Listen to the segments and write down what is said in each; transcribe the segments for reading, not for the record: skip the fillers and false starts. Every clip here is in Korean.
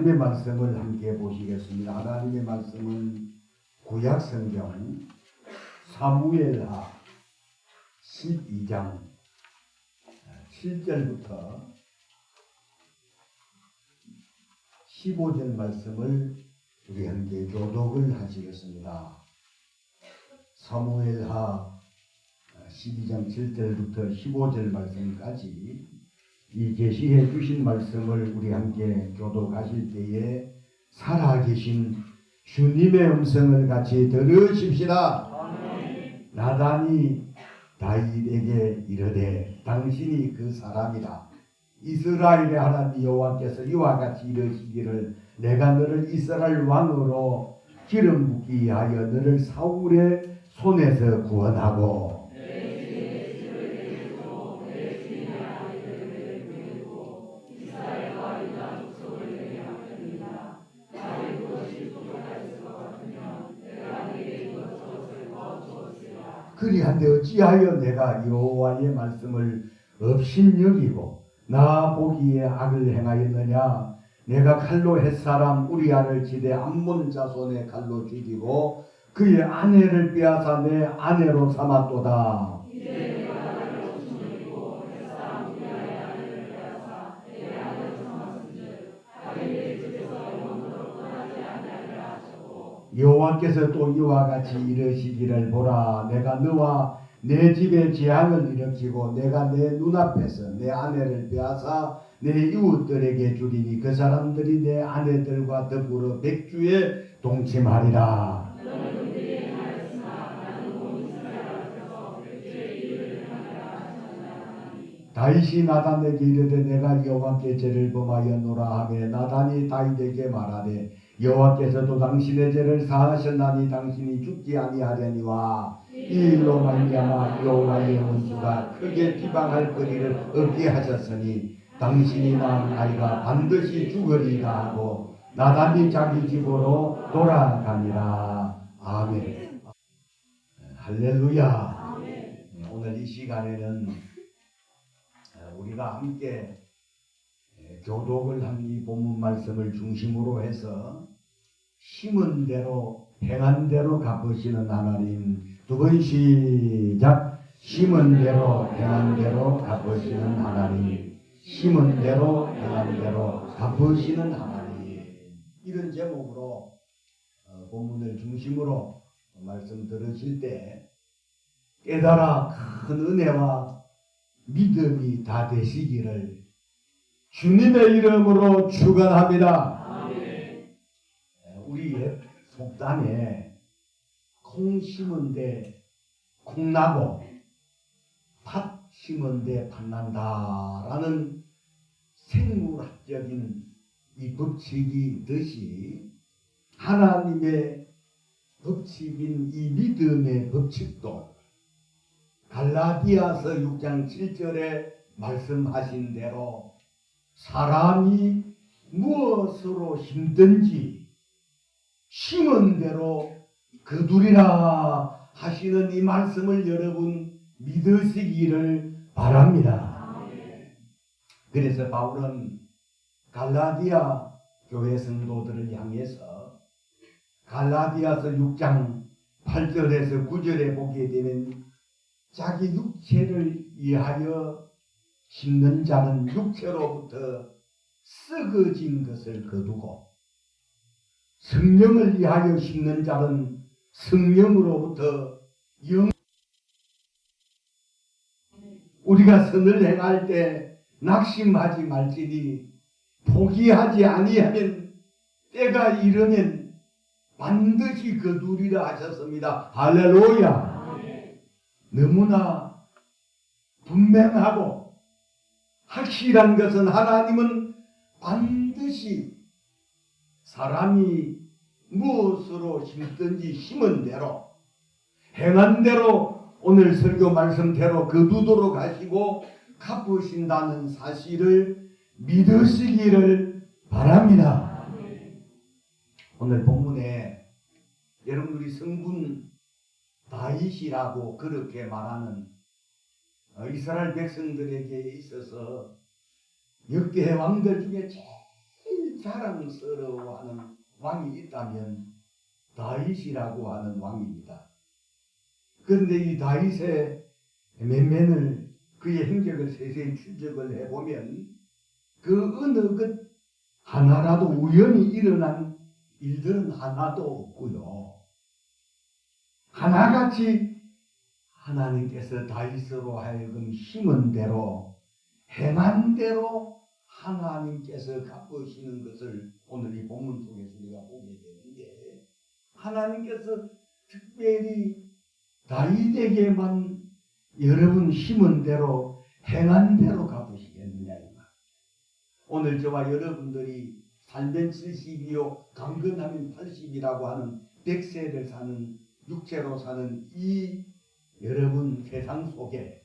하나님의 말씀을 함께 보시겠습니다. 하나님의 말씀은 구약 성경 사무엘하 12장 7절부터 15절 말씀을 우리 함께 교독을 하시겠습니다. 사무엘하 12장 7절부터 15절 말씀까지 이 계시해 주신 말씀을 우리 함께 교독하실 때에 살아계신 주님의 음성을 같이 들으십시다. 아멘. 나단이 다윗에게 이르되 당신이 그 사람이라. 이스라엘의 하나님 여호와께서 이와 같이 이르시기를 내가 너를 이스라엘 왕으로 기름 붓기 하여 너를 사울의 손에서 구원하고 그리한데 어찌하여 내가 여호와의 말씀을 업신여기고 나 보기에 악을 행하였느냐. 내가 칼로 햇사람 우리아를 치되 암몬 자손의 칼로 죽이고 그의 아내를 빼앗아 내 아내로 삼았도다. 여호와께서 또 이와 같이 이르시기를 보라. 내가 너와 내 집에 재앙을 일으키고 내가 내 눈앞에서 내 아내를 빼앗아 내 이웃들에게 주리니 그 사람들이 내 아내들과 더불어 백주에 동침하리라. 다윗이 나단에게 이르되 내가 여호와께 죄를 범하였노라 하매 나단이 다윗에게 말하되 여호와께서도 당신의 죄를 사하셨나니 당신이 죽지 아니하려니와 이 일로 말미암아 여호와의 원수가 크게 비방할 거리를 없게 하셨으니 당신이 낳은 아이가 반드시 죽으리라 하고 나단이 자기 집으로 돌아가니라. 아멘. 할렐루야. 오늘 이 시간에는 우리가 함께 교독을 한 이 본문 말씀을 중심으로 해서 심은 대로 행한 대로 갚으시는 하나님. 두 번 시작. 심은 대로 행한 대로 갚으시는 하나님. 심은 대로 행한 대로 갚으시는 하나님. 이런 제목으로 본문을 중심으로 말씀 들으실 때 깨달아 큰 은혜와 믿음이 다 되시기를 주님의 이름으로 축원합니다. 우리 속담에 콩 심은데 콩 나고 팥 심은데 팥 난다라는 생물학적인 이 법칙이 있듯이 하나님의 법칙인 이 믿음의 법칙도 갈라디아서 6장 7절에 말씀하신 대로 사람이 무엇으로 힘든지 심은 대로 거두리라 하시는 이 말씀을 여러분 믿으시기를 바랍니다. 그래서 바울은 갈라디아 교회 성도들을 향해서 갈라디아서 6장 8절에서 9절에 보게 되면 자기 육체를 위하여 심는 자는 육체로부터 썩어진 것을 거두고 성령을 위하여 심는 자는 성령으로부터 우리가 선을 행할 때 낙심하지 말지니 포기하지 아니하면 때가 이르면 반드시 거두리라 하셨습니다. 할렐루야. 너무나 분명하고 확실한 것은 하나님은 반드시 사람이 무엇으로 심든지 심은 대로 행한 대로 오늘 설교 말씀대로 거두도록 하시고 갚으신다는 사실을 믿으시기를 바랍니다. 오늘 본문에 여러분들이 성분 다윗이라고 그렇게 말하는 이스라엘 백성들에게 있어서 역대 왕들 중에 제일 자랑스러워하는 왕이 있다면 다윗이라고 하는 왕입니다. 그런데 이 다윗의 면면을 그의 행적을 세세히 추적을 해보면 그 어느 것 하나라도 우연히 일어난 일들은 하나도 없고요. 하나같이 하나님께서 다윗으로 하여금 심은 대로 행한 대로 하나님께서 갚으시는 것을 오늘 이 본문 속에서 우리가 보게 되는데 하나님께서 특별히 다윗에게만 여러분 심은 대로 행한 대로 갚으시겠느냐 이 말. 오늘 저와 여러분들이 살면 70이요 강건하면 80이라고 하는 100세를 사는 육체로 사는 이 여러분 세상 속에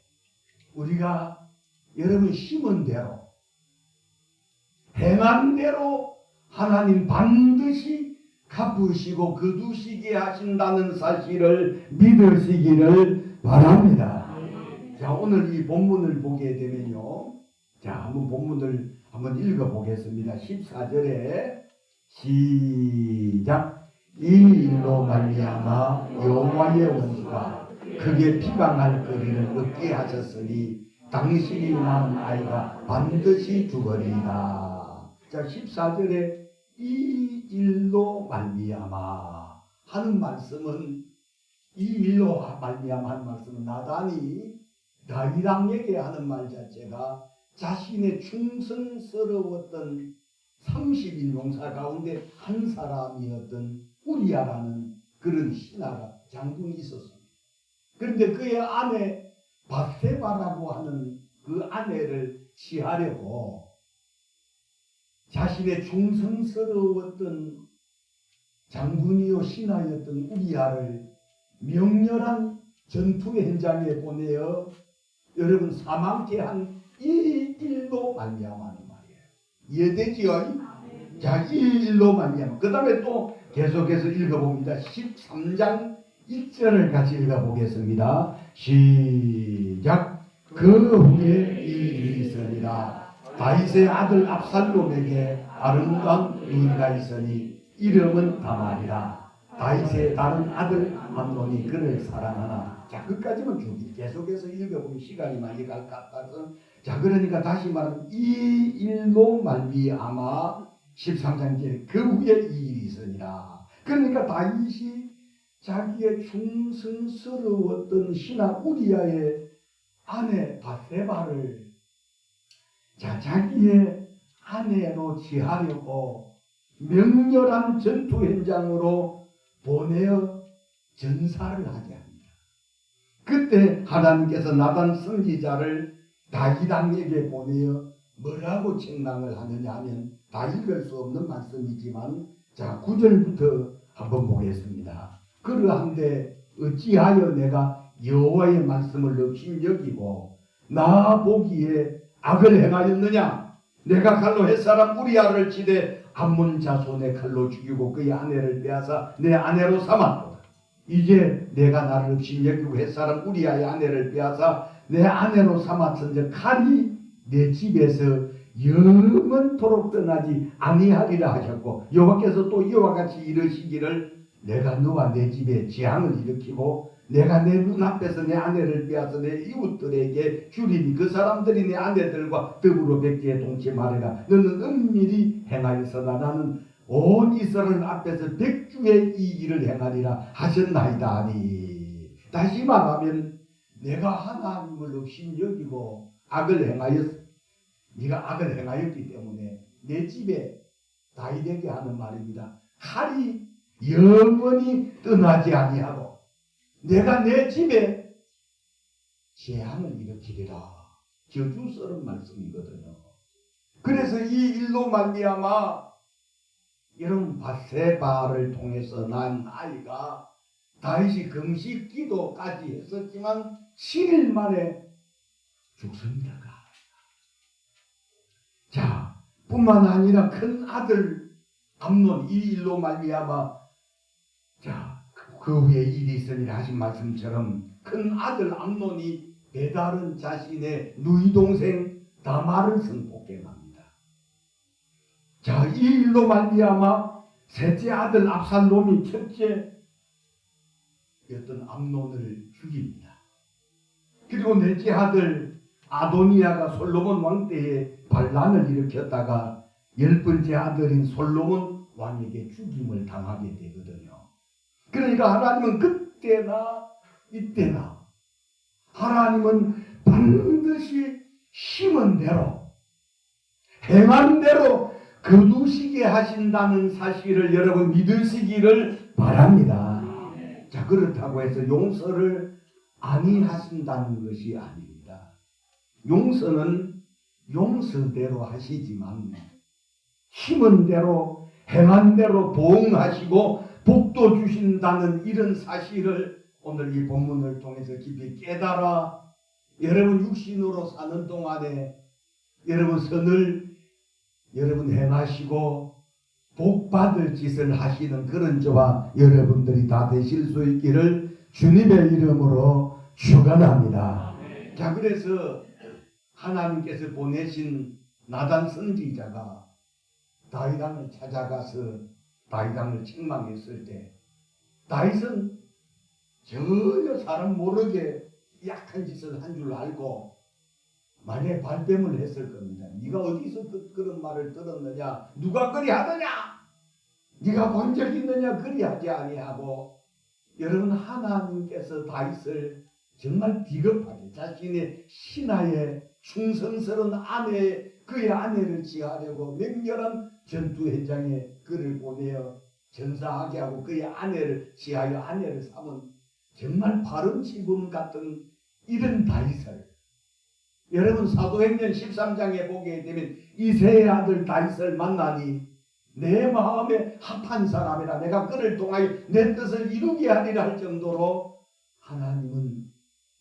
우리가 여러분 심은 대로 행한 대로 하나님 반드시 갚으시고 거두시게 하신다는 사실을 믿으시기를 바랍니다. 자, 오늘 이 본문을 보게 되면요. 자, 한번 본문을 한번 읽어보겠습니다. 14절에 시작. 이 일로 말미암아 여호와의 원수가 크게 비방할 거리를 얻게 하셨으니 당신이 낳은 아이가 반드시 죽으리이다. 자, 14절에 이 일로 말미암아 하는 말씀은 이 일로 말미암아 하는 말씀은 나단이 다윗 왕에게 하는 말 자체가 자신의 충성스러웠던 30인 용사 가운데 한 사람이었던 우리야라는 그런 신하가 장군이 있었습니다. 그런데 그의 아내 바세바라고 하는 그 아내를 취하려고 자신의 충성스러웠던 장군이요 신하였던 우리야를 명렬한 전투 현장에 보내어 여러분 사망케 한 이 일로 말미암아는 말이에요. 이해되지요? 자, 이 일로 말미암아. 그 다음에 또 계속해서 읽어봅니다. 13장 1절을 같이 읽어보겠습니다. 시작. 그 후에 이 일이 있으니라. 다윗의 아들 압살롬에게 아름다운 누이가 있으니 이름은 다말이라. 다윗의 다른 아들 암논이 그를 사랑하나. 자, 끝까지만 주기. 계속해서 읽어보면 시간이 많이 갈 것 같아서. 자, 그러니까 다시 말하면 이 일로 말미암아 13장에 그 후에 이 일이 있으니라. 그러니까 다윗이 자기의 충성스러웠던 신하 우리야의 아내 바세바를 자기의 아내로 취하려고 명렬한 전투 현장으로 보내어 전사를 하게 합니다. 그때 하나님께서 나단 선지자를 다윗 왕에게 보내어 뭐라고 책망을 하느냐 하면 다 읽을 수 없는 말씀이지만 자 9절부터 한번 보겠습니다. 그러한데 어찌하여 내가 여호와의 말씀을 없인 여기고 나 보기에 악을 행하였느냐. 내가 칼로 햇사람 우리야를 치되 암몬 자손의 칼로 죽이고 그의 아내를 빼앗아 내 아내로 삼았도다. 이제 내가 나를 없인 여기고 햇사람 우리야의 아내를 빼앗아 내 아내로 삼았은즉 칼이 내 집에서 영원토록 떠나지 아니하리라 하셨고 여호와께서 또 이와 같이 이르시기를 내가 너와 내 집에 재앙을 일으키고 내가 내 눈앞에서 내 아내를 빼앗아 내 이웃들에게 주리니 그 사람들이 내 아내들과 더불어 백제에 동침하리라. 너는 은밀히 행하였으나 나는 온 이스라엘 앞에서 백주의 이 일을 행하리라 하셨나이다 하니. 다시 말하면 내가 하나님을 없인 여기고 악을 행하였 네가 악을 행하였기 때문에 내 집에 다윗에게 하는 말입니다. 칼이 영원히 떠나지 아니하고 내가 내 집에 재앙을 일으키리라. 저주스러운 말씀이거든요. 그래서 이 일로 말미암아 이런 바세바를 통해서 난 아이가 다윗이 금식 기도까지 했었지만 7일 만에 죽습니다. 자, 뿐만 아니라 큰 아들 암논 이 일로 말미암아 자, 그 후에 일이 있으니라 하신 말씀처럼 큰 아들 암논이 배다른 자신의 누이 동생 다말을 성폭행합니다. 자, 이 일로 말미암아 셋째 아들 압살롬이 첫째였던 암논을 죽입니다. 그리고 넷째 아들 아도니아가 솔로몬 왕 때에 반란을 일으켰다가 10번째 아들인 솔로몬 왕에게 죽임을 당하게 되거든요. 그러니까 하나님은 그때나 이때나 하나님은 반드시 심은 대로 행한 대로 거두시게 하신다는 사실을 여러분 믿으시기를 바랍니다. 자, 그렇다고 해서 용서를 아니하신다는 것이 아닙니다. 용서는 용서대로 하시지만 심은 대로 행한 대로 보응하시고 복도 주신다는 이런 사실을 오늘 이 본문을 통해서 깊이 깨달아 여러분 육신으로 사는 동안에 여러분 선을 여러분 행하시고 복받을 짓을 하시는 그런 저와 여러분들이 다 되실 수 있기를 주님의 이름으로 축원합니다. 자, 그래서 하나님께서 보내신 나단 선지자가 다윗 왕을 찾아가서 다윗 왕을 책망했을 때 다윗은 전혀 사람 모르게 약한 짓을 한 줄 알고 만약에 발뺌을 했을 겁니다. 네가 어디서 그런 말을 들었느냐? 누가 그리 하느냐? 네가 본 적 있느냐? 그리 하지 아니하고 여러분 하나님께서 다윗을 정말 비겁하게 자신의 신하의 충성스러운 아내 그의 아내를 취하려고 맹렬한 전투 현장에 그를 보내어 전사하게 하고 그의 아내를 취하여 아내를 삼은 정말 바른치범 같은 이런 다윗을 여러분 사도행전 13장에 보게 되면 이새의 아들 다윗을 만나니 내 마음에 합한 사람이라 내가 그를 통하여 내 뜻을 이루게 하리라 할 정도로 하나님은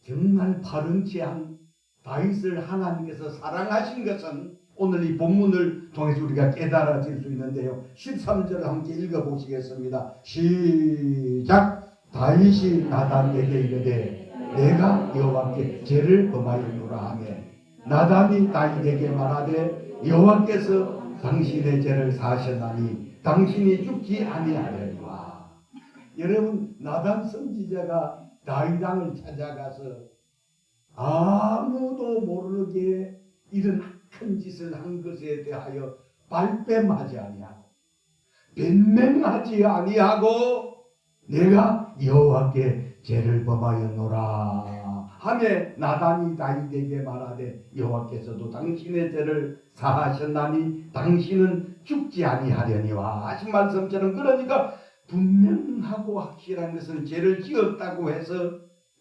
정말 바른치한 다윗을 하나님께서 사랑하신 것은 오늘 이 본문을 통해서 우리가 깨달아질 수 있는데요. 13절을 함께 읽어보시겠습니다. 시작. 다윗이 나단에게 이르되 내가 여호와께 죄를 범하였노라 하며 나단이 다윗에게 말하되 여호와께서 당신의 죄를 사하셨나니 당신이 죽지 아니하려니와. 여러분 나단 선지자가 다윗 왕을 찾아가서 아무도 모르게 이런 큰 짓을 한 것에 대하여 발뺌하지 아니하고 변명하지 아니하고 내가 여호와께 죄를 범하였노라 하며 나단이 다윗에게 말하되 여호와께서도 당신의 죄를 사하셨나니 당신은 죽지 아니하려니와 하신 말씀처럼 그러니까 분명하고 확실한 것은 죄를 지었다고 해서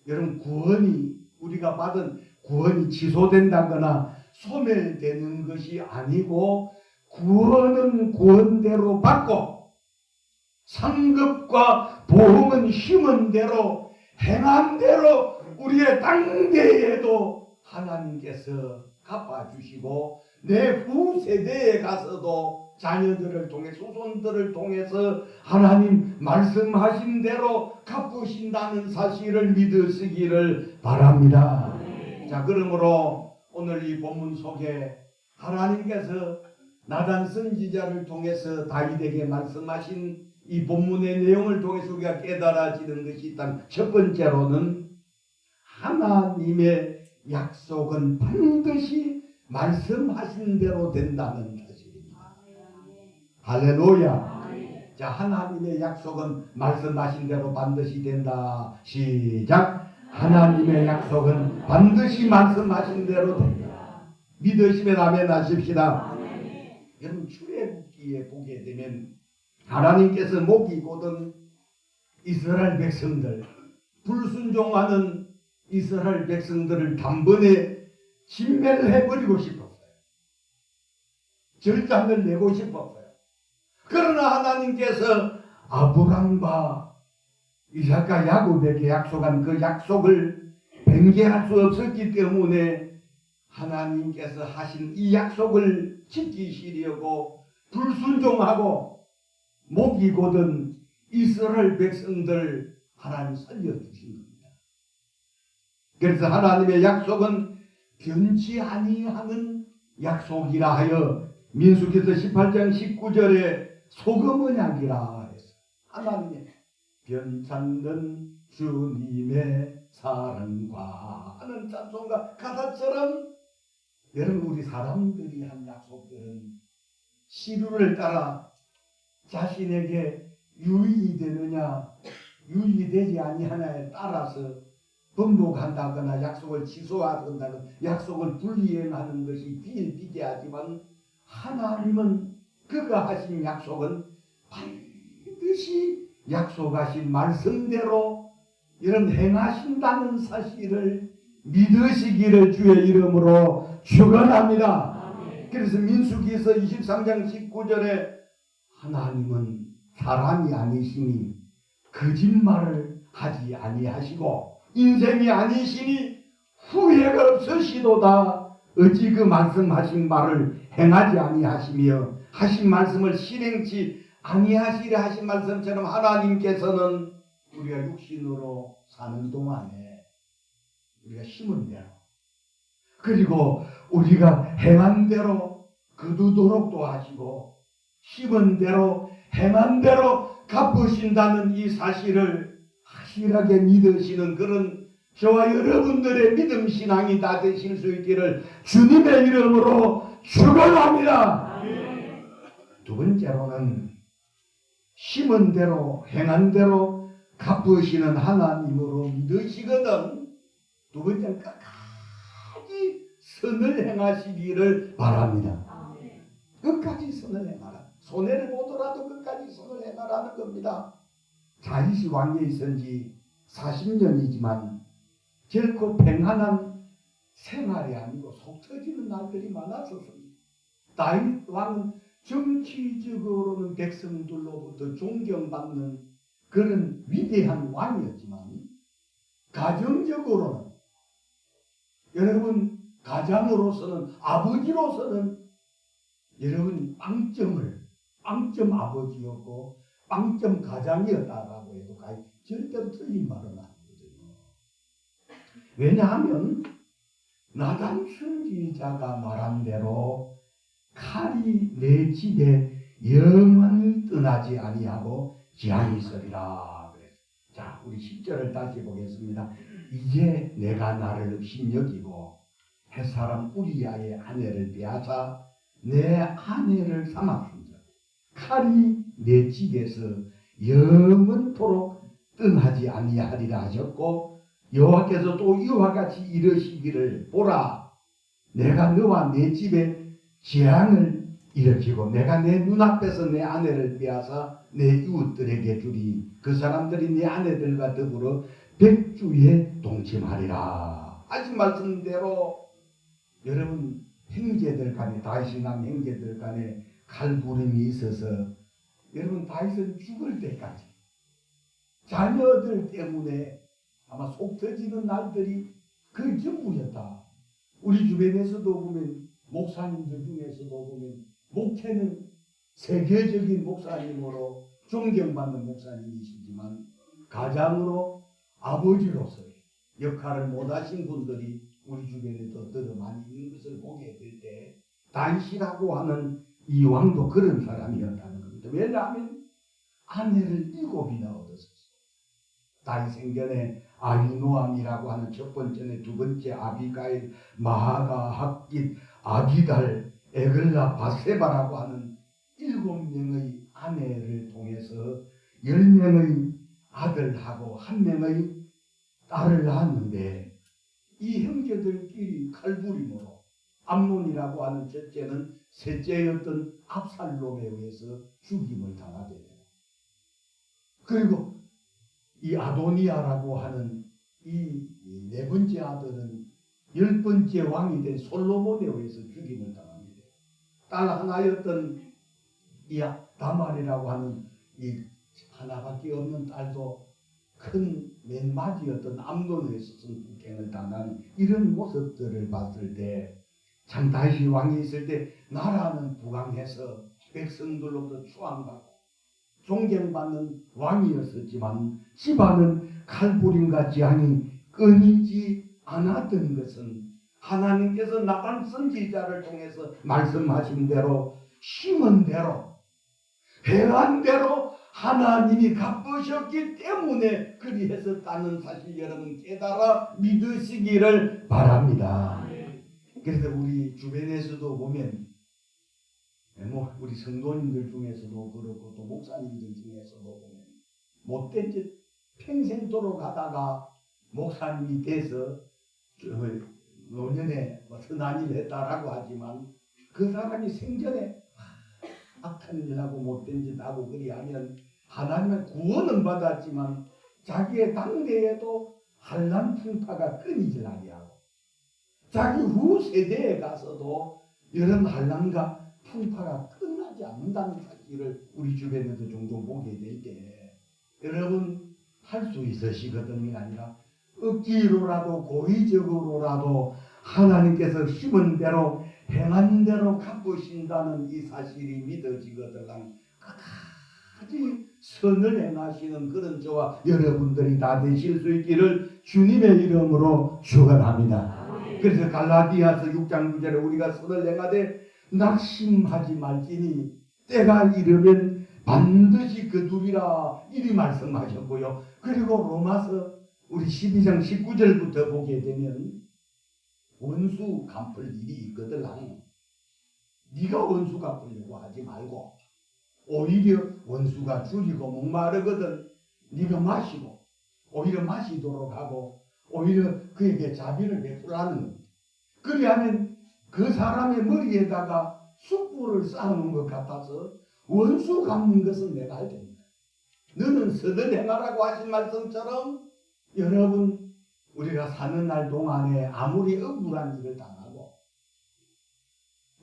여러분 구원이 우리가 받은 구원이 취소된다거나 소멸되는 것이 아니고 구원은 구원대로 받고 상급과 보험은 힘은 대로 행한 대로 우리의 당대에도 하나님께서 갚아주시고 내 후세대에 가서도 자녀들을 통해 후손들을 통해서 하나님 말씀하신 대로 갚으신다는 사실을 믿으시기를 바랍니다. 자, 그러므로 오늘 이 본문 속에 하나님께서 나단 선지자를 통해서 다윗에게 말씀하신 이 본문의 내용을 통해서 우리가 깨달아지는 것이 있다면 첫 번째로는 하나님의 약속은 반드시 말씀하신 대로 된다는 사실입니다. 할렐루야. 자, 하나님의 약속은 말씀하신 대로 반드시 된다. 시작. 하나님의 약속은 반드시 말씀하신 대로 된다. 믿으시면 아멘 하십시다. 여러분 출애굽기에 보게 되면 하나님께서 목이거든 이스라엘 백성들 불순종하는 이스라엘 백성들을 단번에 진멸해버리고 싶었어요. 절단을 내고 싶었어요. 그러나 하나님께서 아브람과 이삭과 야곱에게 약속한 그 약속을 변개할 수 없었기 때문에 하나님께서 하신 이 약속을 지키시려고 불순종하고 목이거든 이스라엘 백성들 하나님 살려주신 겁니다. 그래서 하나님의 약속은 변치 아니하는 약속이라 하여 민수기서 18장 19절에 소금 언약이라 해서 하나님의 변찮는 주님의 사랑과 하는 찬송가 가사처럼 여러분 우리 사람들이 한 약속들은 시류를 따라 자신에게 유익이 되느냐 유익되지 아니하냐에 따라서 번복한다거나 약속을 취소한다거나 약속을 불이행하는 것이 비일비재하지만 하나님은 그가 하신 약속은 반드시 약속하신 말씀대로 이런 행하신다는 사실을 믿으시기를 주의 이름으로 축원합니다. 그래서 민수기서 23장 19절에 하나님은 사람이 아니시니 거짓말을 하지 아니하시고 인생이 아니시니 후회가 없으시도다. 어찌 그 말씀하신 말을 행하지 아니하시며 하신 말씀을 실행치 아니하시려 하신 말씀처럼 하나님께서는 우리가 육신으로 사는 동안에 우리가 심은 대로 그리고 우리가 행한 대로 거두도록도 하시고 심은 대로 행한 대로 갚으신다는 이 사실을 확실하게 믿으시는 그런 저와 여러분들의 믿음 신앙이 다 되실 수 있기를 주님의 이름으로 축원합니다. 두 번째로는 심은 대로 행한 대로 갚으시는 하나님으로 믿으시거든 두 번째는 끝까지 선을 행하시기를 바랍니다. 끝까지 선을 행하라. 손해를 보더라도 끝까지 선을 행하라는 겁니다. 다윗이 왕위에 있은 지 40년이지만 결코 평안한 생활이 아니고 속 터지는 날들이 많았었습니다. 다윗 왕은 정치적으로는 백성들로부터 존경받는 그런 위대한 왕이었지만 가정적으로는 여러분 가장으로서는 아버지로서는 여러분 빵점 아버지였고 빵점 가장이었다라고 해도 절대로 틀린 말은 아니거든요. 왜냐하면 나단 선지자가 말한 대로 칼이 내 집에 영원히 떠나지 아니하고 지향이 있으리라. 자, 우리 10절을 다시 보겠습니다. 이제 내가 나를 업신여기고 햇사람 우리야의 아내를 빼앗아 내 아내를 삼았습니다. 칼이 내 집에서 영원토록 떠나지 아니하리라 하셨고 여호와께서 또 이와 같이 이르시기를 보라 내가 너와 내 집에 재앙을 일으키고 내가 내 눈앞에서 내 아내를 빼앗아 내 이웃들에게 주리 그 사람들이 내 아내들과 더불어 백주에 동침하리라 하신 말씀대로 여러분 형제들 간에 다윗이 난 형제들 간에 칼부림이 있어서 여러분 다윗은 죽을 때까지 자녀들 때문에 아마 속 터지는 날들이 그 전부였다. 우리 주변에서도 보면 목사님들 중에서도 보면 목회는 세계적인 목사님으로 존경받는 목사님이시지만 가장으로 아버지로서의 역할을 못하신 분들이 우리 주변에도 더 많이 있는 것을 보게 될 때 다윗이라고 하는 이 왕도 그런 사람이었다는 겁니다. 왜냐하면 아내를 7이나 얻었었어요. 다윗 생전에 아히노암이라고 하는 첫 번째는 두 번째 아비가일, 마하가, 학깃, 아기달, 에글라, 바세바라고 하는 7명의 아내를 통해서 10명의 아들하고 1명의 딸을 낳았는데 이 형제들끼리 칼부림으로 암논이라고 하는 첫째는 셋째였던 압살롬에 의해서 죽임을 당하게 돼요. 그리고 이 아도니아라고 하는 이 네 번째 아들은 10번째 왕이 된 솔로몬에 의해서 죽임을 당합니다. 딸 하나였던 이 다말이라고 하는 이 하나밖에 없는 딸도 큰 맨마디였던 암논에 의해서 성폭행을 당하는 이런 모습들을 봤을 때 참 다윗이 왕이 있을 때 나라는 부강해서 백성들로부터 추앙받고 존경받는 왕이었었지만 집안은 칼부림과 재앙이 끊이지 않았던 것은 하나님께서 나단 선지자를 통해서 말씀하신 대로 심은 대로 행한 대로 하나님이 갚으셨기 때문에 그리했었다는 사실 여러분 깨달아 믿으시기를 바랍니다. 그래서 우리 주변에서도 보면 우리 성도님들 중에서도 그렇고 또 목사님들 중에서도 보면 못된 짓 평생도록 하다가 목사님이 돼서 노년에 선한 일 했다라고 하지만 그 사람이 생전에 악한 일하고 못된 짓 하고 그리하면 하나님의 구원은 받았지만 자기의 당대에도 환난 풍파가 끊이질 아니하고 자기 후 세대에 가서도 이런 환난과 풍파가 끝나지 않는다는 사실 하시기를 우리 주변에도 종종 보게 될 때 여러분 할 수 있으시거든요. 아니라 억지로라도 고의적으로라도 하나님께서 심은 대로 행한 대로 갚으신다는 이 사실이 믿어지거든. 끝까지 선을 행하시는 그런 저와 여러분들이 다 되실 수 있기를 주님의 이름으로 축원합니다. 그래서 갈라디아서 6장 9절에 우리가 선을 행하되 낙심하지 말지니 때가 이르면 반드시 거두리라 이리 말씀하셨고요. 그리고 로마서 우리 12장 19절부터 보게 되면 원수 갚을 일이 있거든. 네가 원수 갚으려고 하지 말고 오히려 원수가 줄이고 목마르거든 네가 마시고 오히려 마시도록 하고 오히려 그에게 자비를 베풀라는 겁니다. 그리하면 그 사람의 머리에다가 숯불을 쌓는 것 같아서 원수 갚는 것은 내가 할 테니까 너는 선을 행하라고 하신 말씀처럼 여러분 우리가 사는 날 동안에 아무리 억울한 일을 당하고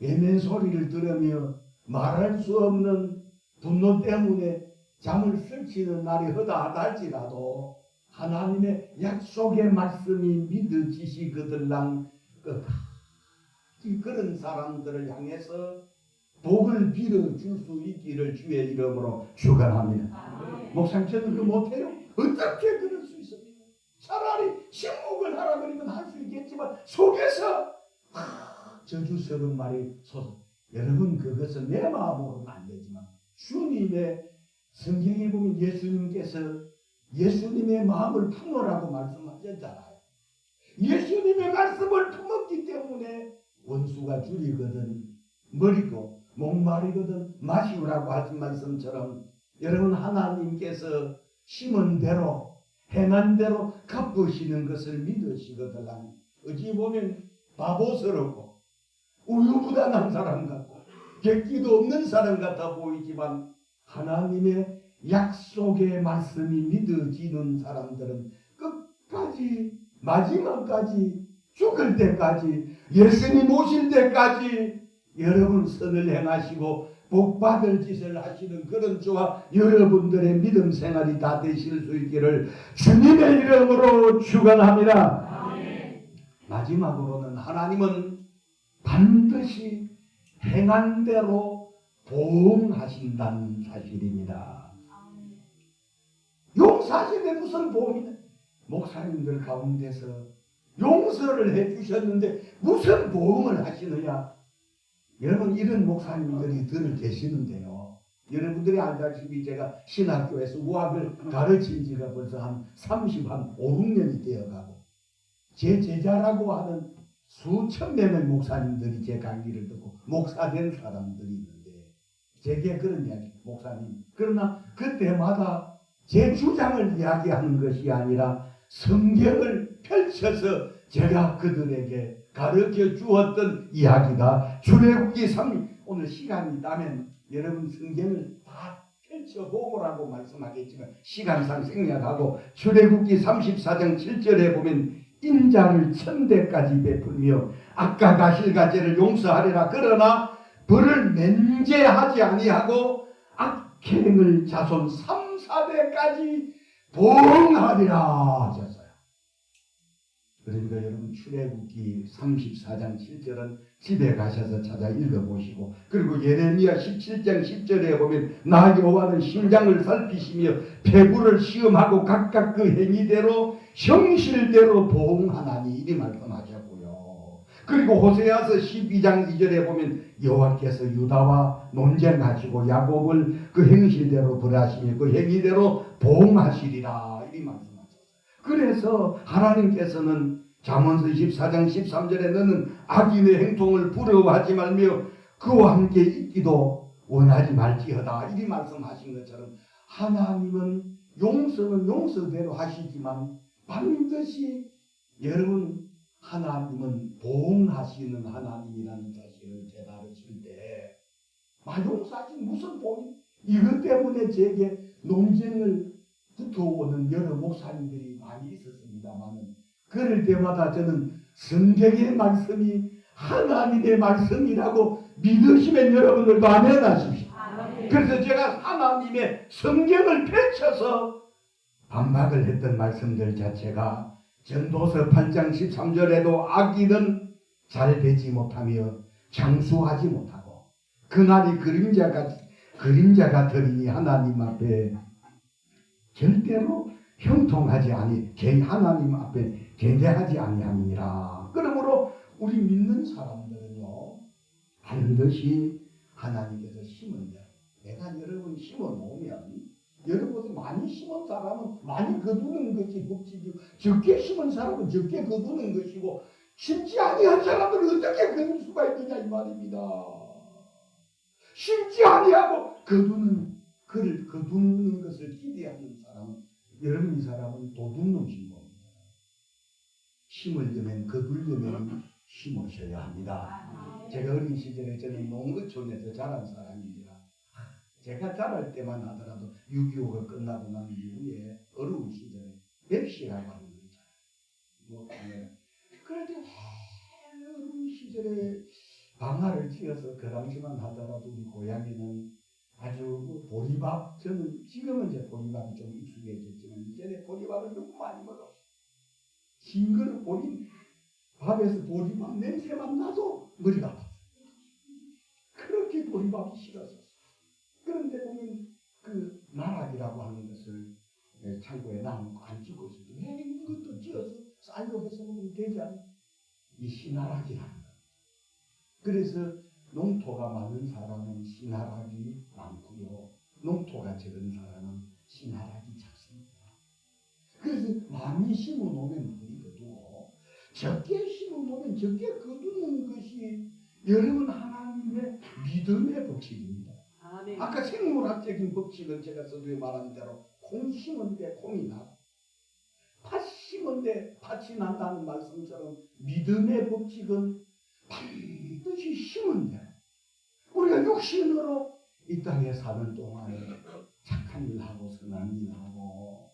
외면 소리를 들으며 말할 수 없는 분노 때문에 잠을 설치는 날이 허다하다 할지라도 하나님의 약속의 말씀이 믿어지시거들랑 끝까지 그런 사람들을 향해서 복을 빌어줄 수 있기를 주의 이름으로 축원합니다. 목사님 저는 그거 못해요? 어떻게 그럴 수 있습니까? 차라리 식목을 하라 그러면 할 수 있겠지만 속에서 저주스러운 말이 솟아. 여러분 그것은 내 마음으로는 안 되지만 주님의 성경에 보면 예수님께서 예수님의 마음을 품으라고 말씀하셨잖아요. 예수님의 말씀을 품었기 때문에 원수가 줄이거든 머리고 목마르거든 마시우라고 하신 말씀처럼 여러분 하나님께서 심은 대로 행한 대로 갚으시는 것을 믿으시거든. 어찌 보면 바보스럽고 우유부단한 사람 같고 객기도 없는 사람 같아 보이지만 하나님의 약속의 말씀이 믿어지는 사람들은 끝까지 마지막까지 죽을 때까지 예수님 오실 때까지 여러분 선을 행하시고 복받을 짓을 하시는 그런 저와 여러분들의 믿음 생활이 다 되실 수 있기를 주님의 이름으로 축원합니다. 마지막으로는 하나님은 반드시 행한 대로 보응하신다는 사실입니다. 용서하시는데 무슨 보응이냐? 목사님들 가운데서 용서를 해주셨는데 무슨 보응을 하시느냐? 여러분 이런 목사님들이 늘 계시는데요. 여러분들이 알다시피 제가 신학교에서 우학을 가르친 지가 벌써 한 5, 6년이 되어가고 제 제자라고 하는 수천 명의 목사님들이 제 강의를 듣고 목사된 사람들이 있는데 제게 그런 이야기, 목사님. 그러나 그때마다 제 주장을 이야기하는 것이 아니라 성경을 펼쳐서 제가 그들에게 가르쳐 주었던 이야기가 출애굽기 3, 오늘 시간이 있다면 여러분 성경을 다 펼쳐보고라고 말씀하겠지만 시간상 생략하고 출애굽기 34장 7절에 보면 인자를 1000대까지 베풀며 악과 가실가죄를 용서하리라. 그러나 벌을 면제하지 아니하고 악행을 자손 3, 4대까지 보응하리라 하셨어요. 그러니까 여러분 출애굽기 34장 7절은 집에 가셔서 찾아 읽어보시고 그리고 예레미야 17장 10절에 보면 나 여호와는 심장을 살피시며 폐부를 시험하고 각각 그 행위대로 형실대로 보응하나니 이리 말씀하셨고요. 그리고 호세아서 12장 2절에 보면 여호와께서 유다와 논쟁하시고 야곱을 그 행실대로 벌하시며 그 행위대로 보응하시리라 이리 말씀하셨어요. 그래서 하나님께서는 잠언서 14장 13절에 너는 악인의 행동을 부러워하지 말며 그와 함께 있기도 원하지 말지어다 이리 말씀하신 것처럼 하나님은 용서는 용서대로 하시지만 반드시 여러분 하나님은 보응하시는 하나님이라는 사실을 제가 알았을 때 용서하신 무슨 보응? 이것 때문에 제게 논쟁을 붙어오는 여러 목사님들이 많이 있었습니다만 그럴 때마다 저는 성경의 말씀이 하나님의 말씀이라고 믿으시면 여러분들도 아멘 하십시오. 그래서 제가 하나님의 성경을 펼쳐서 반박을 했던 말씀들 자체가 전도서 8장 13절에도 악인은 잘 되지 못하며 장수하지 못하고 그날이 그림자가 들이니 하나님 앞에 절대로 형통하지 하나님 앞에 견대하지 아니함이니라. 그러므로 우리 믿는 사람들은요, 반드시 하나님께서 심은 대로, 내가 여러분 심어 놓으면, 여러분이 많이 심은 사람은 많이 거두는 것이 복지고, 적게 심은 사람은 적게 거두는 것이고, 심지 아니한 사람들은 어떻게 거둘 수가 있느냐 이 말입니다. 심지 아니하고 거두는 것을 기대하는 사람은, 여러분 이 사람은 도둑놈인 겁니다. 심으려면 거두려면 심으셔야 합니다. 제가 어린 시절에 저는 농어촌에서 자란 사람입니다. 제가 자랄 때만 하더라도 6.25가 끝나고 난 이후에 어려운 시절에 백시라고 하는 걸 잘해요. 그럴 때 어려운 시절에 방아를 찧어서 그 당시만 하더라도 우리 고향에는 아주 보리밥, 저는 지금은 이제 보리밥이 좀 익숙해졌지만 이전에 보리밥을 너무 많이 먹었어요. 싱글 밥에서 보리밥 냄새만 나도 머리가 아팠어요. 그렇게 보리밥이 싫었었어요. 그런데 보면 그 나락이라고 하는 것을 창고에 놔놓고 안 찌고 있어도 왜 이것도 찌어서 쌀로 해서 먹으면 되지 않나? 이 시나락이라는 거. 그래서 농토가 많은 사람은 시나락이 많고요. 농토가 적은 사람은 시나락이 작습니다. 그래서 많이 심어놓으면 많이 거두고 적게 심어놓으면 적게 거두는 것이 여러분 하나님의 믿음의 법칙입니다. 아멘. 아까 생물학적인 법칙은 제가 서두에 말한 대로 콩 심은 데 콩이 나고 팥 심은 데 팥이 난다는 말씀처럼 믿음의 법칙은 반드시 심은 데 우리가 육신으로 이 땅에 사는 동안에 착한 일하고 선한 일하고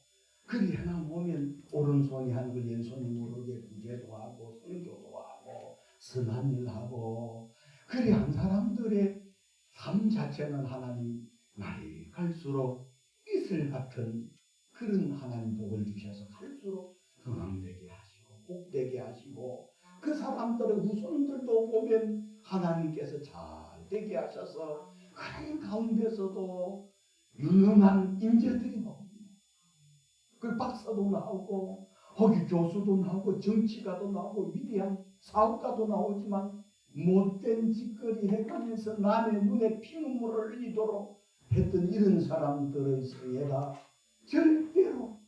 그리 하나 보면 오른손이 한 걸 왼손이 모르게 구제도 하고 선교도 하고 선한 일하고 그리 한 사람들의 삶 자체는 하나님 날이 갈수록 이슬 같은 그런 하나님 복을 주셔서 갈수록 흥황되게 하시고 복되게 하시고 그 사람들의 후손들도 보면 하나님께서 잘 되게 하셔서 그런 가운데서도 유능한 인재들이 나옵니다. 그 박사도 나오고 거기 교수도 나오고 정치가도 나오고 위대한 사업가도 나오지만 못된 짓거리 해가면서 남의 눈에 피눈물을 흘리도록 했던 이런 사람들의 생애가 절대로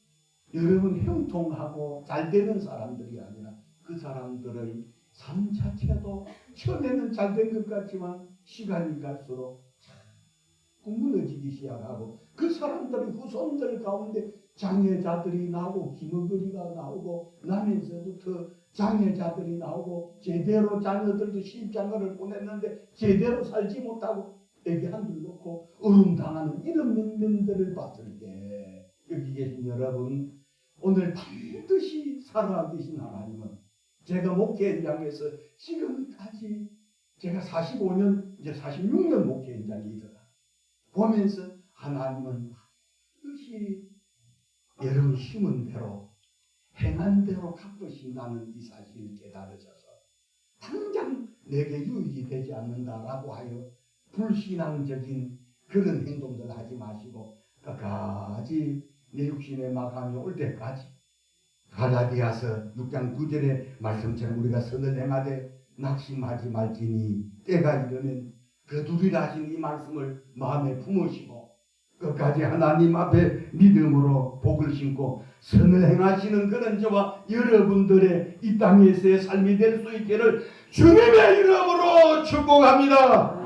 여러분 형통하고 잘되는 사람들이 아니라 그 사람들의 삶 자체도 처음에는 잘된 것 같지만 시간이 갈수록 자꾸 무너지기 시작하고 그 사람들의 후손들 가운데 장애자들이 나오고 기머거리가 나오고 나면서부터 장애자들이 나오고 제대로 자녀들도 시집장가를 보냈는데 제대로 살지 못하고 애기 한둘 놓고 어rum당하는 이런 면면들을 봤을 때 여기 계신 여러분 오늘 반드시 살아계신 하나님은 제가 목회 현장에서 지금까지 제가 45년 이제 46년 목회 현장에 있어가 보면서 하나님은 반드시 여러분 심은 대로 행한 대로 갚으신다는 이 사실을 깨달으셔서 당장 내게 유익이 되지 않는다라고 하여 불신앙적인 그런 행동들 하지 마시고 끝까지 내 육신의 마감이 올 때까지 갈라디아서 6장 9절의 말씀처럼 우리가 선을 행하되 낙심하지 말지니 때가 이르면 거두리라 하신 이 말씀을 마음에 품으시고 끝까지 하나님 앞에 믿음으로 복을 심고 선을 행하시는 그런 저와 여러분들의 이 땅에서의 삶이 될 수 있기를 주님의 이름으로 축복합니다.